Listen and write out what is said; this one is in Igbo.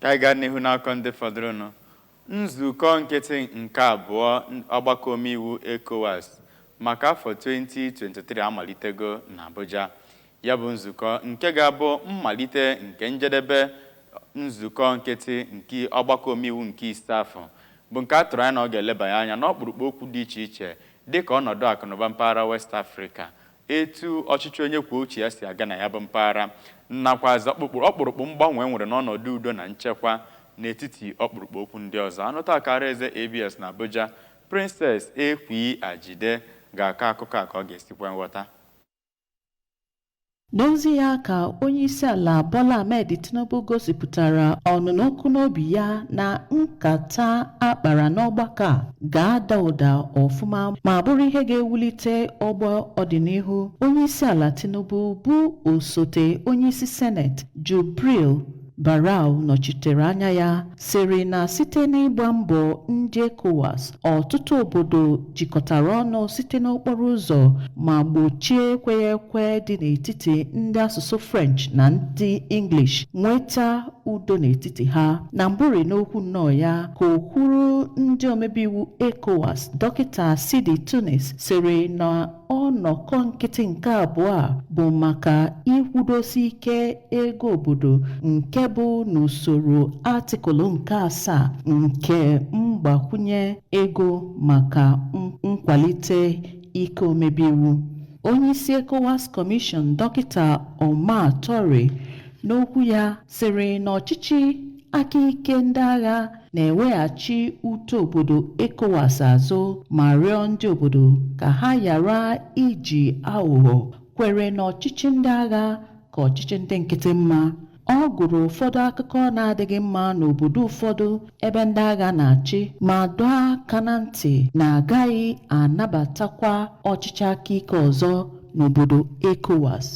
Ka ịga n'ihu n'akọ ndị fọdụrụnụ. Nzuko nkịtị nke abụọ ọgbakọ omeiwu ECOWAS maka afọ 2023 amalitego na Abuja. Ya bụ nzukọ nke ga-abụ mmalite nke njedebe nzukọ nkịtị nke ọgbakọ omeiwu nke ise afọ bụ nke a tụrụ anya na ọ ga-elebanye anya n'ọkpụrụkpụ okwu dị iche iche dịka ọnọdụ akụnụba mpaghara West Africa, etu ọchịchị onye kwuo uche ya si aga na ya bụ mpaghara, nakwazi ọkpụrụkpụ mgbanwe nwere n'ọnọdụ udo na nchekwa n'etiti ọkpụrụkpụ okwu ndị ọzọ. Anụta akara eze ABS na Abuja, Princess Ekwi Ajide ga-akọ akụkọ a ka ọ ga-esikwa nghọta. N'ozi ya ka onyeisiala Bola Ahmed Tinubu gosipụtara ọnụnọkụ n'obi ya na nkata akpara n'ọgbakọ a ga-ada ụda ọfụma ma bụrụ ihe ga-ewulite ọgbọ ọdịnihu. Onyeisiala Tinubu bụ osote onyeisi Senate Jubril Barau nọchitere anya ya sịrị na site n'ịgba mbọ ndị ECOWAS, ọtụtụ obodo jikọtara ọnụ site n'okporo ụzọ ma gbochie ekweghị ekwe dị n'etiti ndị asụsụ French na ndị English nweta udo n'etiti ha. Na mbụri n'okwu nnọọ ya ka okwuru ndị omebe iwu ECOWAS Dọkịta Sidi Tunis sịrị na ọnọkọ nkịtị nke abụọ a bụ maka ikwudosi ike ego obodo nke bụ n'usoro atịkụlụ nke 7 nke mgbakwunye ego maka nkwalite ike omebe iwu. Onyeisi ECOWAS Commission Dọkịta Omar Tore n'okwu ya sịrị na ọchịchị aka ike ndị agha na-eweghachi uto obodo ECOWAS azụ ma rịọ ndị obodo ka ha ghara iji aghụghọ kwere na ọchịchị ndị agha ka ọchịchị ndị nkịtị mma. Ọ gụrụ ụfọdụ akụkọ na-adịghị mma n'obodo ụfọdụ ebe ndị agha na-achị ma dọọ aka na ntị na agaghị anabatakwa ọchịchị aka ike ọzọ n'obodo ECOWAS.